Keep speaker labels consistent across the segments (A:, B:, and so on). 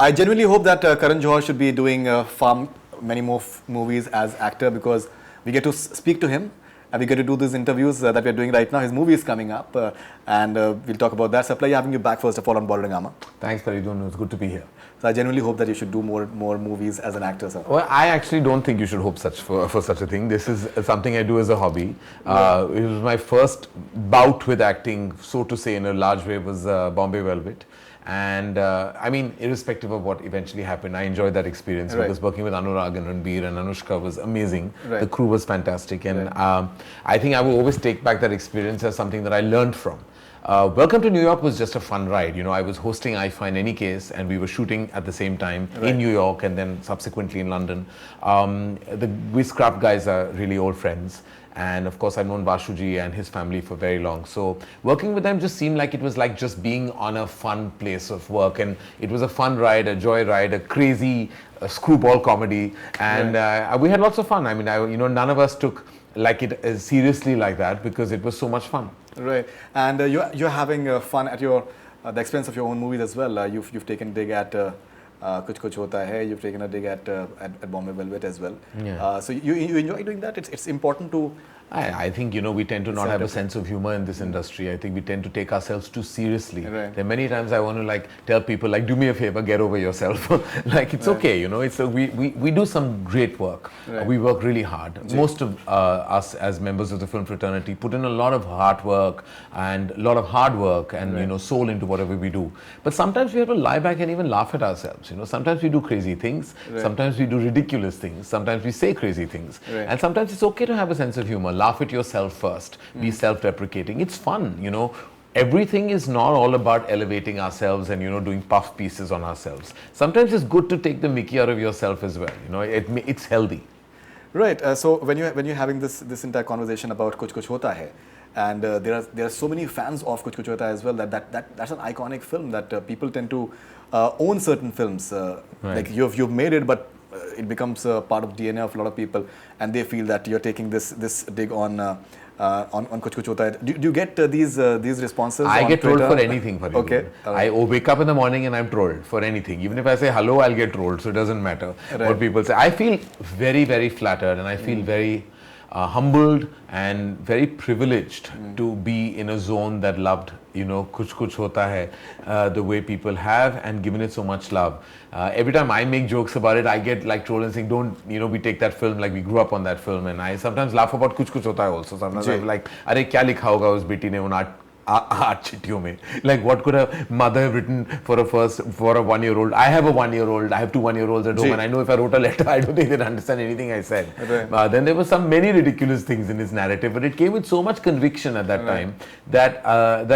A: I genuinely hope that Karan Johar should be doing far many more movies as actor, because we get to speak to him and we get to do these interviews that we're doing right now. His movie is coming up and we'll talk about that. So, pleasure having you back first of all on BollywoodHungama.
B: Thanks, Paridun. It's good to be here.
A: So, I genuinely hope that you should do more movies as an actor, sir.
B: Well, I actually don't think you should hope for such a thing. This is something I do as a hobby. It was my first bout with acting, so to say, in a large way, was Bombay Velvet. And I mean, irrespective of what eventually happened, I enjoyed that experience because working with Anurag and Ranbir and Anushka was amazing. The crew was fantastic, and I think I will always take back that experience as something that I learned from. Welcome to New York was just a fun ride. You know, I was hosting IFA in any case, and we were shooting at the same time in New York and then subsequently in London. We Scrap guys are really old friends. And of course, I've known Vashuji and his family for very long. So working with them just seemed like it was like just being on a fun place of work. And it was a fun ride, a joy ride, a crazy screwball comedy. And we had lots of fun. I mean, none of us took like it as seriously like that because it was so much fun.
A: Right. And you're having fun at the expense of your own movies as well. You've taken a dig at Kuch Hota Hai. You've taken a dig at Bombay Velvet as well. So you enjoy doing that? It's important to...
B: I think, we tend to not have a sense of humor in this industry. I think we tend to take ourselves too seriously. There are many times I want to tell people do me a favor, get over yourself. It's okay, we do some great work. We work really hard. Most of us as members of the film fraternity put in a lot of hard work and a lot of hard work and soul into whatever we do. But sometimes we have to lie back and even laugh at ourselves. Sometimes we do crazy things. Sometimes we do ridiculous things. Sometimes we say crazy things. And sometimes it's okay to have a sense of humor. Laugh at yourself first. Be self-deprecating. It's fun, Everything is not all about elevating ourselves and, doing puff pieces on ourselves. Sometimes it's good to take the mickey out of yourself as well. It's healthy.
A: Right. So when you're having this entire conversation about Kuch Hota Hai, and there are so many fans of Kuch Hota as well that's an iconic film that people tend to own certain films. Like you've made it, but it becomes part of DNA of a lot of people, and they feel that you're taking this dig on Kuch Hota Hai. Do you get these responses?
B: I get
A: Twitter?
B: trolled for anything. Okay. I wake up in the morning and I'm trolled for anything. Even if I say hello, I'll get trolled. So it doesn't matter what people say. I feel very, very flattered, and I feel very humbled and very privileged to be in a zone that loved, Kuch Hota Hai the way people have and given it so much love. Every time I make jokes about it, I get trolled and saying, don't, we take that film, we grew up on that film. And I sometimes laugh about Kuch Hota Hai also. Sometimes I'm like, Arey, kya likha hoga us beti ne un art chittiyon mein? What could a mother have written for a 1-year-old? I have a 1-year-old. I have 2 1-year-olds at home, and I know if I wrote a letter, I don't think they'd understand anything I said. Then there were many ridiculous things in his narrative, but it came with so much conviction at that time that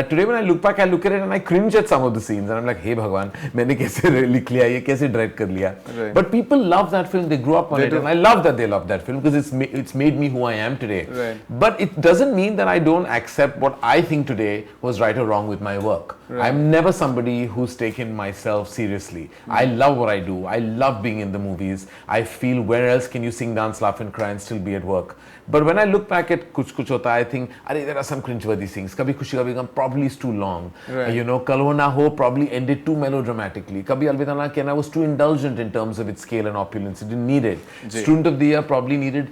B: today when I look back, I look at it and I cringe at some of the scenes, and I'm like, hey Bhagwan, maine kaise likh liya, ye kaise direct kar liya? But people love that film. They grew up on it, and I love that they love that film because it's made me who I am today. But it doesn't mean that I don't accept what I think today was right or wrong with my work. I'm never somebody who's taken myself seriously. I love what I do. I love being in the movies. I feel where else can you sing, dance, laugh and cry and still be at work? But when I look back at Kuch Hota, I think, there are some cringeworthy things. Kabhi Khushi Kabhi Gum probably is too long. Kal Ho Na Ho probably ended too melodramatically. Kabhi Alvida Na Kehna was too indulgent in terms of its scale and opulence. It didn't need it. Student of the Year probably needed,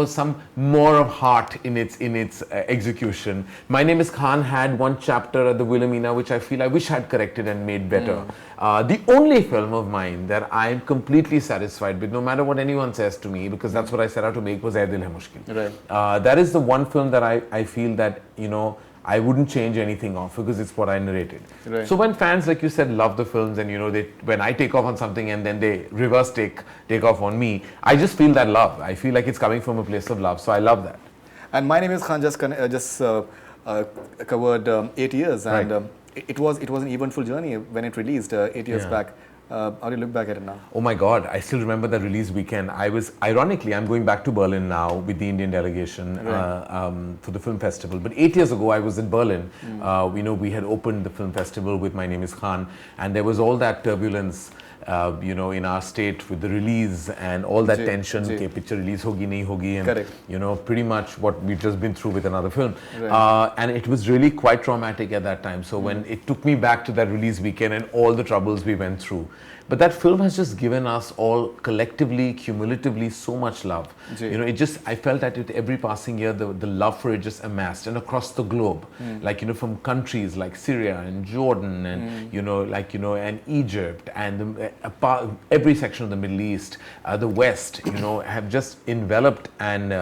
B: some more of heart in its execution. My Name is Khan had one chapter at the Wilhelmina which I feel I wish I had corrected and made better. The only film of mine that I'm completely satisfied with, no matter what anyone says to me, because that's what I set out to make, was Ae Dil Hai Mushkil. That is the one film that I feel that, I wouldn't change anything off because it's what I narrated. So when fans, like you said, love the films and, when I take off on something and then they reverse take off on me, I just feel that love. I feel like it's coming from a place of love. So I love that. And
A: My Name is Khan just covered 8 years, and it was an eventful journey when it released 8 years back. How do you look back at it now?
B: Oh my God, I still remember the release weekend. Ironically, I'm going back to Berlin now with the Indian delegation for the film festival. But 8 years ago, I was in Berlin. We had opened the film festival with My Name is Khan, and there was all that turbulence in our state with the release and all that tension, कि picture release होगी नहीं होगी, and pretty much what we've just been through with another film. And it was really quite traumatic at that time. So when it took me back to that release weekend and all the troubles we went through, But that film has just given us all collectively, cumulatively so much love. You know, I felt that with every passing year, the love for it just amassed, and across the globe, like, you know, from countries like Syria and Jordan and, you know, like, you know, and Egypt and every section of the Middle East, the West, you know, have just enveloped and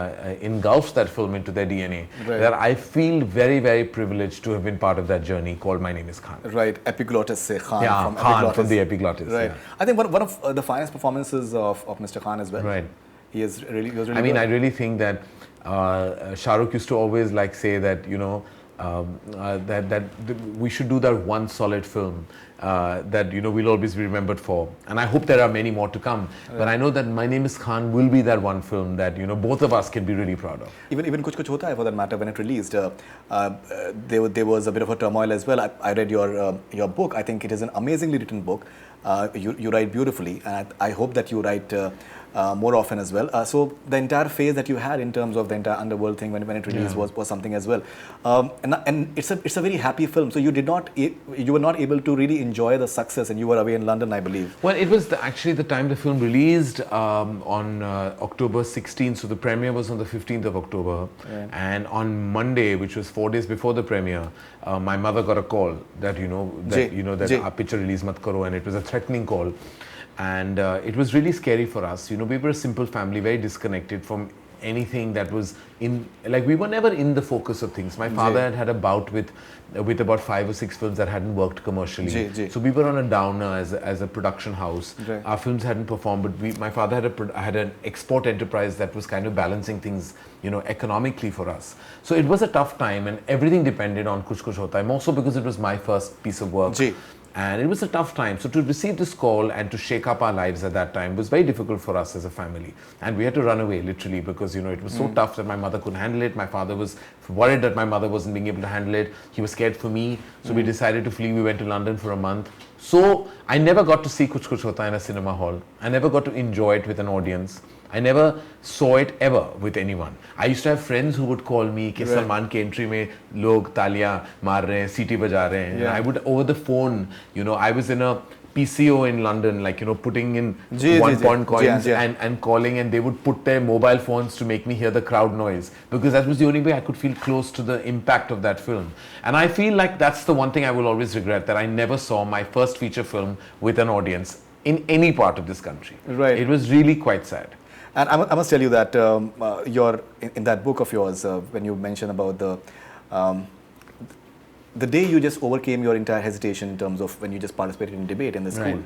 B: engulfed that film into their DNA. That I feel very, very privileged to have been part of that journey called My Name is Khan.
A: Right, epiglottis se Khan.
B: Yeah,
A: from
B: Khan
A: epiglottis.
B: from the epiglottis.
A: Right.
B: Yeah.
A: I think one of the finest performances of Mr. Khan as well.
B: Right.
A: He was really
B: I mean,
A: good.
B: I really think that Shah Rukh used to always like say that, you know, that we should do that one solid film that, you know, we'll always be remembered for. And I hope there are many more to come. But I know that My Name is Khan will be that one film that, you know, both of us can be really proud of.
A: Even Kuch Kuch Hota Hai, for that matter, when it released, there was a bit of a turmoil as well. I read your book. I think it is an amazingly written book. You write beautifully, and I hope that you write more often as well. So the entire phase that you had in terms of the entire underworld thing when it released was something as well. And it's a very happy film. So you were not able to really enjoy the success, and you were away in London, I believe.
B: Well, it was actually the time the film released on October 16th. So the premiere was on the 15th of October, and on Monday, which was 4 days before the premiere, my mother got a call that our picture release mat karo, and it was a threatening call. And it was really scary for us. You know, we were a simple family, very disconnected from anything that was we were never in the focus of things. My father had a bout with about 5 or 6 films that hadn't worked commercially. So we were on a downer as a production house. Our films hadn't performed, but my father had an export enterprise that was kind of balancing things, you know, economically for us. So it was a tough time, and everything depended on Kuch Kuch Hota Hai, also because it was my first piece of work. And it was a tough time. So to receive this call and to shake up our lives at that time was very difficult for us as a family. And we had to run away, literally, because, you know, it was so tough that my mother couldn't handle it. My father was worried that my mother wasn't being able to handle it. He was scared for me. So we decided to flee. We went to London for a month. So I never got to see Kuch Kuch Hota Hai in a cinema hall. I never got to enjoy it with an audience. I never saw it ever with anyone. I used to have friends who would call me कि Salman के entry में लोग तालियां मार रहे हैं, सीटी बजा रहे हैं. I would over the phone, you know, I was in a PCO in London, like, you know, putting in 1 pound coins and calling, and they would put their mobile phones to make me hear the crowd noise, because that was the only way I could feel close to the impact of that film. And I feel like that's the one thing I will always regret, that I never saw my first feature film with an audience in any part of this country. It was really quite sad.
A: And I must tell you that in that book of yours, when you mention about the day you just overcame your entire hesitation in terms of when you just participated in debate in the school.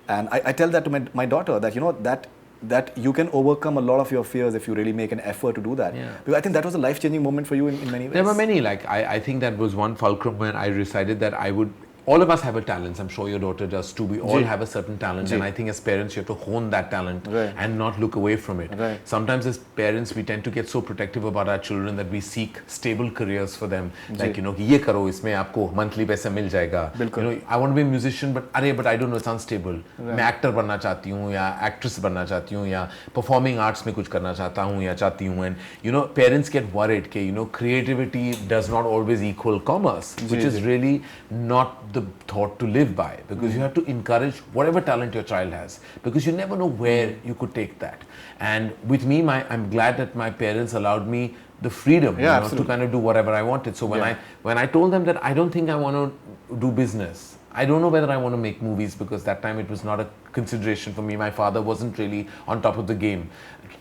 A: And I tell that to my daughter, that, you know, that you can overcome a lot of your fears if you really make an effort to do that. Because I think that was a life-changing moment for you in many ways.
B: There were many. Like, I think that was one fulcrum when I decided that I would... All of us have a talent. I'm sure your daughter does too. We all have a certain talent, and I think as parents you have to hone that talent and not look away from it. Sometimes as parents we tend to get so protective about our children that we seek stable careers for them. Like, you know, ये करो, इसमें आपको monthly पैसा मिल जाएगा. You know, I want to be a musician, but I don't know, it's unstable. मैं actor बनना चाहती हूँ, या actress बनना चाहती हूँ, या performing arts में कुछ करना चाहता हूँ या चाहती हूँ. And you know, parents get worried कि, you know, creativity does not always equal commerce, which is really not the thought to live by, because you have to encourage whatever talent your child has, because you never know where you could take that. And with me, I'm glad that my parents allowed me the freedom to kind of do whatever I wanted. So when I told them that I don't think I want to do business, I don't know whether I want to make movies, because that time it was not a consideration for me. My father wasn't really on top of the game.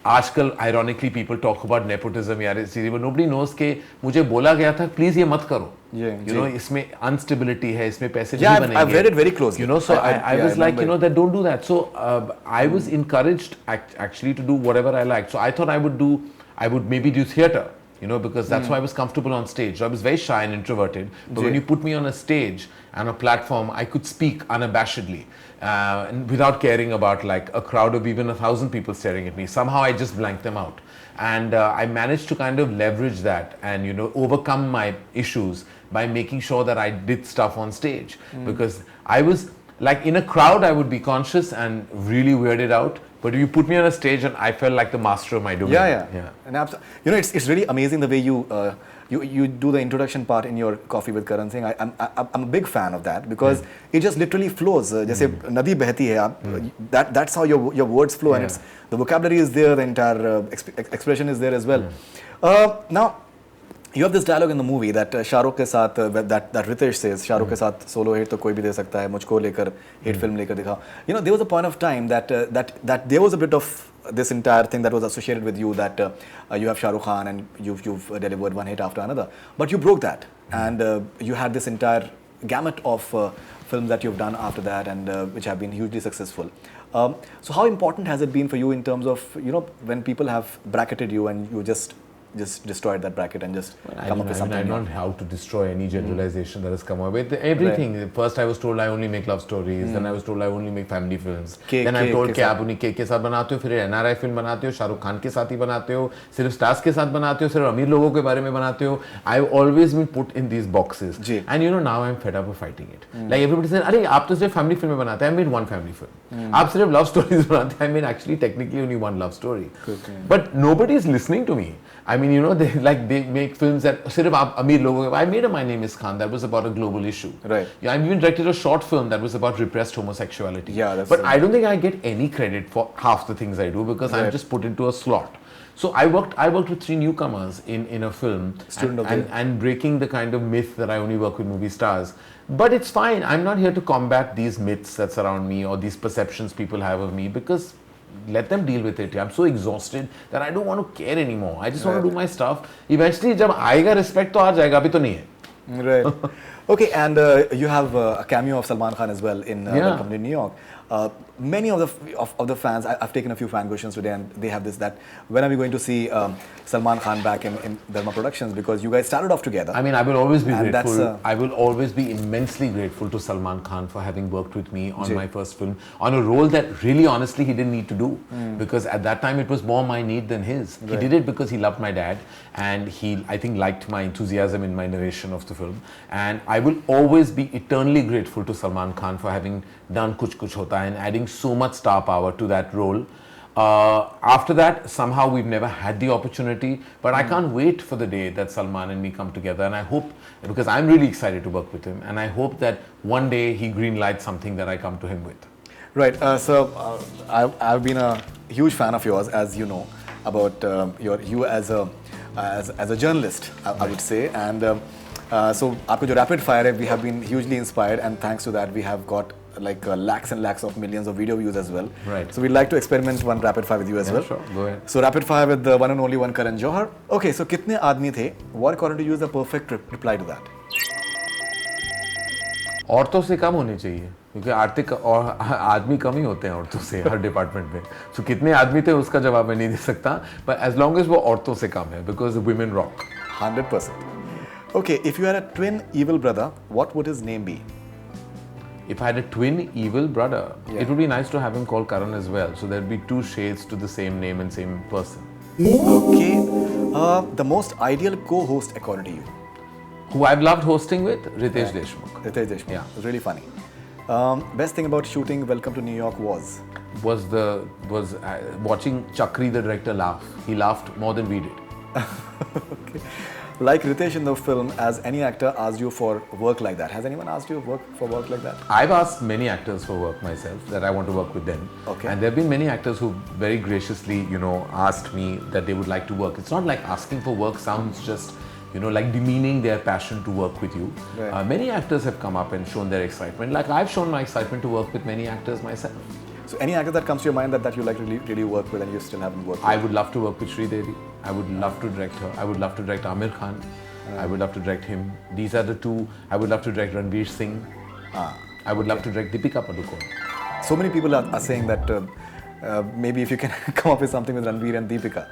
B: आजकल ironically people talk about nepotism यार इस चीज़, but nobody knows कि मुझे बोला गया था please ये मत करो. You know, इसमें instability है, इसमें पैसे नहीं बनेंगे.
A: I've read it very closely.
B: You know, so I was like, you know, that don't do that. So I was encouraged actually to do whatever I liked. So I thought I would maybe do theatre. You know, because that's why I was comfortable on stage. So I was very shy and introverted. But when you put me on a stage and a platform, I could speak unabashedly and without caring about like a crowd of even 1,000 people staring at me. Somehow I just blanked them out. And I managed to kind of leverage that and, you know, overcome my issues by making sure that I did stuff on stage. Because I was like in a crowd, I would be conscious and really weirded out. But you put me on a stage and I felt like the master of my domain.
A: And you know, it's really amazing the way you you do the introduction part in your Coffee with Karan saying I'm a big fan of that because it just literally flows. जैसे नदी बहती है आप that's how your words flow and it's the vocabulary is there, the entire expression is there as well. Now you have this dialogue in the movie that Shahrukh के साथ that Ritesh says Shahrukh के साथ solo hit तो कोई भी दे सकता है मुझको लेकर hit film लेकर दिखाओ. You know, there was a point of time that there was a bit of this entire thing that was associated with you that you have Shah Rukh Khan and you've delivered one hit after another, but you broke that and you had this entire gamut of films that you've done after that and which have been hugely successful. So how important has it been for you in terms of, you know, when people have bracketed you and you just destroyed that bracket and just come up with something?
B: I don't know how to destroy any generalization that has come up with everything. Right. First I was told I only make love stories, then I was told I only make family films. Then I'm told कि आप उन्हीं के साथ बनाते हो, फिर NRI film बनाते हो, शाहरुख खान के साथ ही बनाते हो, सिर्फ स्टार्स के साथ बनाते हो, सिर्फ अमीर लोगों के बारे में बनाते हो. I've always been put in these boxes. And you know, now I'm fed up of fighting it. Like everybody says, अरे आप तो सिर्फ family film बनाते हैं. I made one family film. आप सिर्फ love stories बनाते हैं. I made actually technically only one love story. But nobody is listening to me. I mean, you know, they make films that सिर्फ आप अमीर लोगों के. I made a My Name Is Khan that was about a global issue. Right. Yeah, I even directed a short film that was about repressed homosexuality. Yeah, that's. But I don't think I get any credit for half the things I do because I'm just put into a slot. So I worked with 3 newcomers in a film and breaking the kind of myth that I only work with movie stars. But it's fine. I'm not here to combat these myths that surround me or these perceptions people have of me because let them deal with it. I'm so exhausted that I don't want to care anymore. I just want to do my stuff. Eventually, जब आएगा respect तो आ जाएगा, अभी तो नहीं है.
A: Right. Okay, and you have a cameo of Salman Khan as well in Welcome to New York. Many of the fans, I've taken a few fan questions today, and they have this that when are we going to see Salman Khan back in Dharma Productions, because you guys started off together.
B: I mean, I will always be grateful. I will always be immensely grateful to Salman Khan for having worked with me on my first film on a role that really, honestly, he didn't need to do because at that time it was more my need than his. He did it because he loved my dad and he, I think, liked my enthusiasm in my narration of the film. And I will always be eternally grateful to Salman Khan for having done Kuch Hota and adding so much star power to that role. After that, somehow we've never had the opportunity, but I can't wait for the day that Salman and me come together, and I hope, because I'm really excited to work with him, and I hope that one day he greenlights something that I come to him with.
A: Right, so I've been a huge fan of yours, as you know, about you as a journalist, I would say, and so आपको जो rapid fire है, we have been hugely inspired, and thanks to that we have got like lakhs and lakhs of millions of video views as well. Right. So we'd like to experiment one rapid fire with you as well.
B: Sure, go ahead.
A: So rapid fire with the one and only one Karan Johar. Okay, so कितने आदमी थे? What according to you is the perfect reply to that?
B: औरतों से कम होने चाहिए क्योंकि आर्थिक और आदमी कम ही होते हैं औरतों से हर डिपार्टमेंट में. So कितने आदमी थे उसका जवाब मैं नहीं दे सकता. But as long as वो औरतों से कम है because the women rock.
A: 100%. Okay, if you had a twin evil brother, what would his name be?
B: If I had a twin evil brother, it would be nice to have him called Karan as well. So there'd be 2 shades to the same name and same person.
A: Okay. The most ideal co-host according to you?
B: Who I've loved hosting with? Ritesh Deshmukh.
A: Ritesh Deshmukh. Yeah. It was really funny. Best thing about shooting Welcome to New York was watching Chakri the director laugh. He laughed more than we did. Okay. Like Ritesh in the film, has any actor asked you for work like that? Has anyone asked you for work like that?
B: I've asked many actors for work myself, that I want to work with them. Okay. And there have been many actors who very graciously, you know, asked me that they would like to work. It's not like asking for work sounds just, you know, like demeaning their passion to work with you. Right. Many actors have come up and shown their excitement. Like I've shown my excitement to work with many actors myself.
A: So any actor that comes to your mind that you like really work with and you still haven't worked with?
B: I would love to work with Sridevi. I would love to direct her. I would love to direct Aamir Khan. I would love to direct him. These are the 2. I would love to direct Ranveer Singh. I would love to direct Deepika Padukone.
A: So many people are saying that maybe if you can come up with something with Ranveer and Deepika.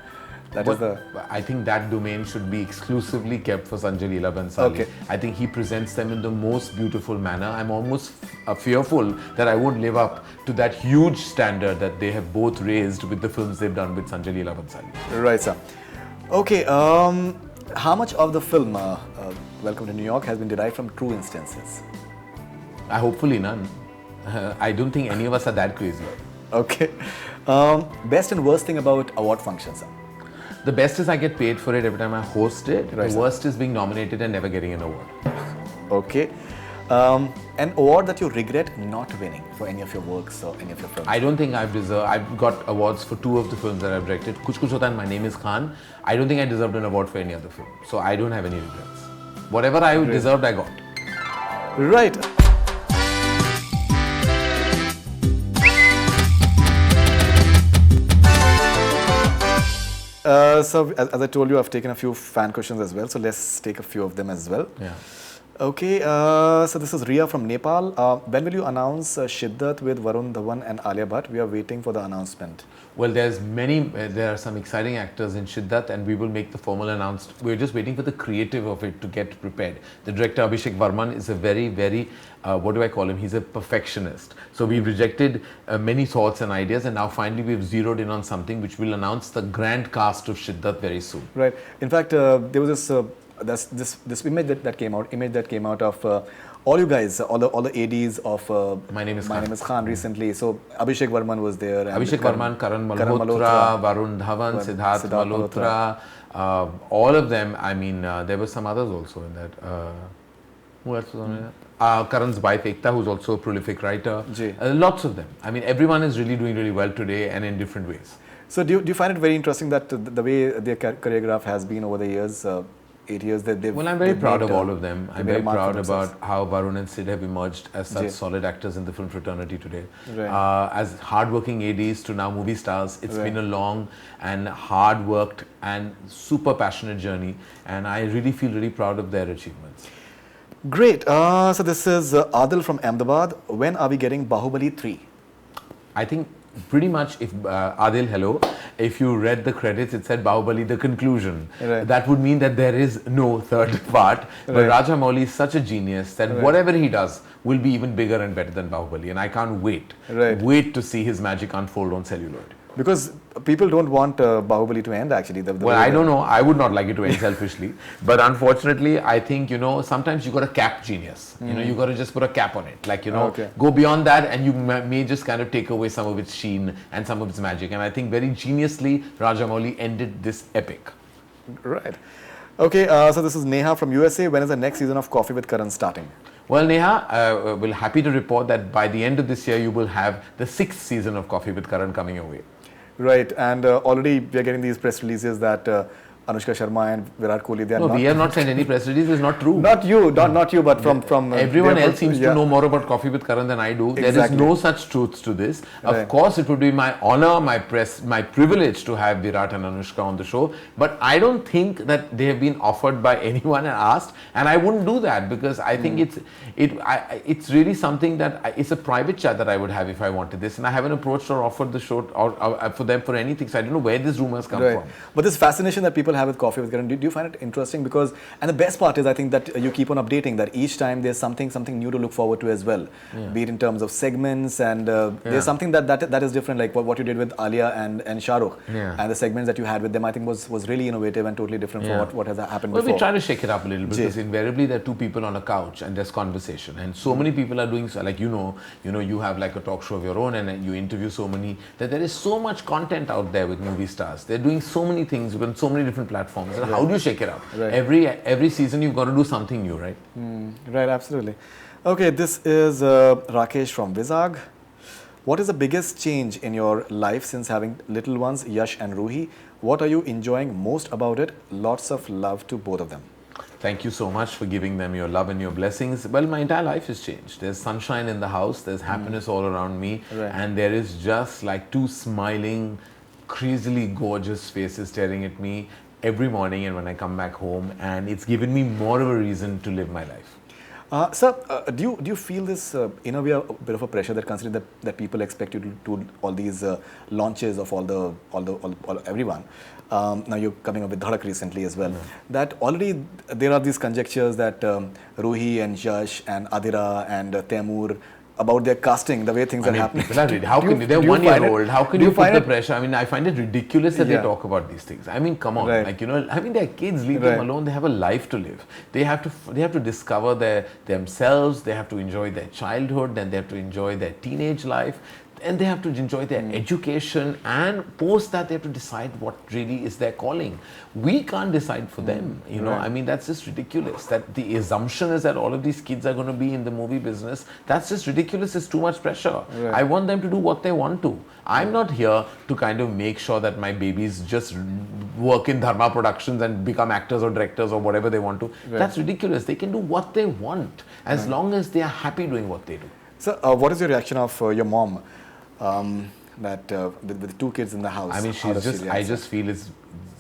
B: I think that domain should be exclusively kept for Sanjay Leela Bhansali. Okay. I think he presents them in the most beautiful manner. I'm almost fearful that I won't live up to that huge standard that they have both raised with the films they've done with Sanjay Leela Bhansali.
A: Right, sir. Okay, how much of the film Welcome to New York has been derived from true instances?
B: Hopefully none. I don't think any of us are that crazy.
A: Okay. Best and worst thing about award functions, sir?
B: The best is I get paid for it every time I host it. Right. The worst is being nominated and never getting an award.
A: Okay. An award that you regret not winning for any of your works or any of your films?
B: I don't think I've got awards for 2 of the films that I've directed. Kuch Kuch Hota and My Name is Khan. I don't think I deserved an award for any other film. So I don't have any regrets. Whatever I deserved, I got.
A: Right. So as I told you, I've taken a few fan questions as well. So let's take a few of them as well.
B: Yeah.
A: Okay, so this is Ria from Nepal. When will you announce Shiddat with Varun Dhawan and Alia Bhatt? We are waiting for the announcement.
B: Well, there are some exciting actors in Shiddat and we will make the formal announcement. We're just waiting for the creative of it to get prepared. The director Abhishek Varman is a very, very, what do I call him? He's a perfectionist. So we've rejected many thoughts and ideas and now finally we've zeroed in on something which will announce the grand cast of Shiddat very soon.
A: Right. In fact, there was this image that came out of all you guys, all the ADs of
B: My Name is
A: Khan recently. So Abhishek Varman was there.
B: Abhishek Varman, Karan Malhotra, Varun Dhawan, Siddharth Malhotra, all of them. I mean, there were some others also in that. Who else was on it? Karan's wife Ekta, who's also a prolific writer. Lots of them. I mean, everyone is really doing really well today and in different ways.
A: So do you find it very interesting that the way their choreograph has been over the years? 8 years that they've...
B: Well, I'm very proud of all of them. I'm very proud about how Varun and Sid have emerged as such solid actors in the film fraternity today. Right. As hardworking ADs to now movie stars, it's been a long and hard-worked and super passionate journey, and I really feel really proud of their achievements.
A: Great. So this is Adil from Ahmedabad. When are we getting Bahubali 3?
B: I think pretty much, if Adil, hello, if you read the credits, it said Bahubali, the conclusion. Right. That would mean that there is no third part. But Rajamouli is such a genius that whatever he does will be even bigger and better than Bahubali. And I can't wait to see his magic unfold on celluloid.
A: Because people don't want Bahubali to end actually.
B: Well, I don't know. I would not like it to end selfishly. But unfortunately, I think, sometimes you got to cap genius. You got to just put a cap on it. Like, go beyond that and you may just kind of take away some of its sheen and some of its magic. And I think very geniusly, Rajamouli ended this epic.
A: Right. Okay, so this is Neha from USA. When is the next season of Coffee with Karan starting?
B: Well, Neha, we're happy to report that by the end of this year, you will have the 6th season of Coffee with Karan coming your way.
A: Right, and already we are getting these press releases that Anushka Sharma and Virat Kohli, they are
B: we have not sent any press releases. It's not true.
A: Not you, not you, but from
B: everyone else seems to know more about Coffee with Karan than I do. Exactly. There is no such truth to this. Of course, it would be my honor, my privilege to have Virat and Anushka on the show. But I don't think that they have been offered by anyone and asked, and I wouldn't do that because I think it's really something that it's a private chat that I would have if I wanted this, and I haven't approached or offered the show or for them for anything. So I don't know where these rumors come from.
A: But this fascination that people have with Coffee with Karan, do you find it interesting? Because, and the best part is, I think that you keep on updating that each time there's something new to look forward to as well, be it in terms of segments and there's something that is different, like what you did with Alia and Shah Rukh, and the segments that you had with them, I think was really innovative and totally different from what has happened before.
B: We try to shake it up a little bit because invariably there are 2 people on a couch and there's conversation, and so many people are doing so, like you have like a talk show of your own and you interview so many, that there is so much content out there with movie stars. They're doing so many things on so many different platforms. And how do you shake it up? Every season you've got to do something new, right?
A: Right, absolutely. Okay, this is Rakesh from Vizag. What is the biggest change in your life since having little ones, Yash and Ruhi? What are you enjoying most about it? Lots of love to both of them.
B: Thank you so much for giving them your love and your blessings. Well, my entire life has changed. There's sunshine in the house, there's happiness all around me, and there is just like 2 smiling, crazily gorgeous faces staring at me every morning and when I come back home, and it's given me more of a reason to live my life.
A: Sir, do you feel this in a way a bit of a pressure that considering that people expect you to do all these launches of all everyone? Now you're coming up with Dhadak recently as well. That already there are these conjectures that Ruhi and Yash and Adira and Taimur, about their casting, the way things are happening.
B: How can they're 1 year old? How can you put the pressure? I mean, I find it ridiculous that they talk about these things. I mean, come on, they're kids. Leave them alone. They have a life to live. They have to discover themselves. They have to enjoy their childhood. Then they have to enjoy their teenage life. and they have to enjoy their education, and post that they have to decide what really is their calling. We can't decide for them, you know. I mean, that's just ridiculous. That the assumption is that all of these kids are going to be in the movie business. That's just ridiculous. It's too much pressure. I want them to do what they want to. I'm not here to kind of make sure that my babies just work in Dharma Productions and become actors or directors or whatever they want to. That's ridiculous. They can do what they want as long as they are happy doing what they do.
A: So, what is your reaction of your mom? With 2 kids in the house.
B: I mean, I just feel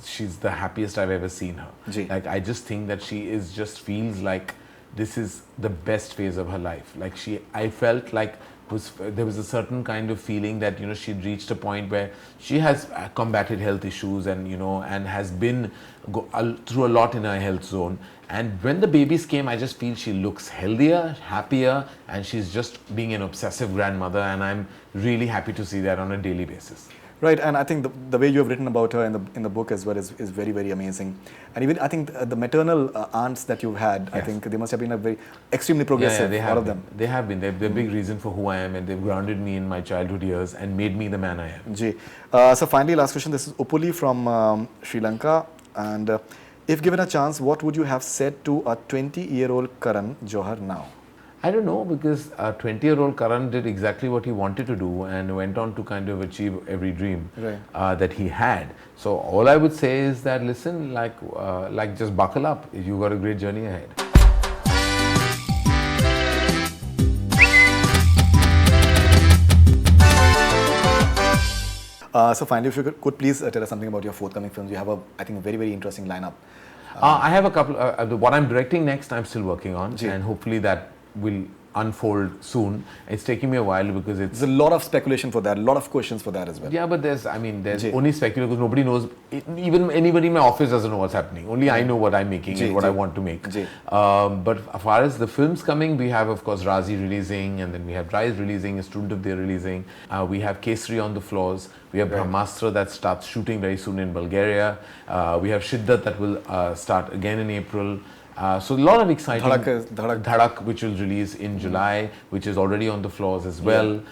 B: she's the happiest I've ever seen her. Like, I just think that she just feels like this is the best phase of her life. Like, I felt like there was a certain kind of feeling that, you know, she'd reached a point where she has combated health issues and, you know, and has been through a lot in her health zone. And when the babies came, I just feel she looks healthier, happier, and she's just being an obsessive grandmother, and I'm really happy to see that on a daily basis.
A: Right, and I think the way you have written about her in the book as well is very, very amazing. And even I think the maternal aunts that you've had, I think they must have been extremely progressive, all of them.
B: They have been. They're a big reason for who I am, and they've grounded me in my childhood years and made me the man I am.
A: So finally, last question. This is Upuli from Sri Lanka. And if given a chance, what would you have said to a 20-year-old Karan Johar now?
B: I don't know, because 20-year-old Karan did exactly what he wanted to do and went on to kind of achieve every dream that he had. So all I would say is that, listen, like just buckle up. You got a great journey ahead.
A: So finally, if you could please tell us something about your forthcoming films. You have I think, a very, very interesting lineup.
B: I have a couple. What I'm directing next, I'm still working on, and hopefully that will unfold soon. It's taking me a while because there's
A: a lot of speculation for that, a lot of questions for that as well.
B: Yeah, but there's only speculation because nobody knows. Even anybody in my office doesn't know what's happening. Only I know what I'm making and what I want to make. But as far as the films coming, we have, of course, Razi releasing, and then we have Rise releasing, a Student of the Year releasing. We have Kesari on the floors. We have Brahmastra that starts shooting very soon in Bulgaria. We have Shiddat that will start again in April. So a lot of exciting Dhadak, which will release in July, which is already on the floors as well.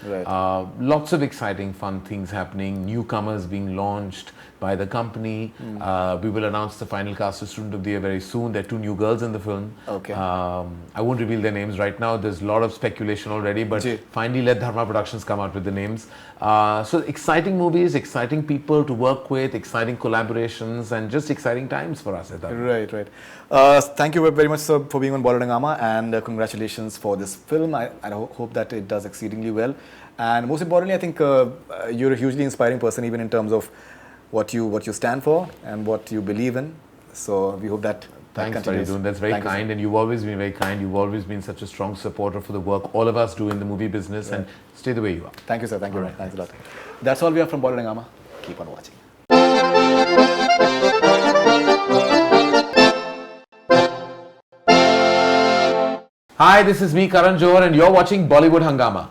B: Lots of exciting fun things happening, newcomers being launched by the company. We will announce the final cast of Student of the Year very soon. There are 2 new girls in the film. I won't reveal their names right now. There's a lot of speculation already, but finally let Dharma Productions come out with the names. So exciting movies, exciting people to work with, exciting collaborations, and just exciting times for us at that.
A: Right. Thank you very much, sir, for being on BollywoodHungama, and congratulations for this film. I hope that it does exceedingly well. And most importantly, I think you're a hugely inspiring person, even in terms of what you stand for and what you believe in. So we hope that
B: Thanks, Faridun. That's very kind, and you've always been very kind. You've always been such a strong supporter for the work all of us do in the movie business, and stay the way you are.
A: Thank you, sir. Thank you. Right. Thanks a lot. That's all we have from BollywoodHungama. Keep on watching.
B: Hi, this is me, Karan Johar, and you're watching Bollywood Hungama.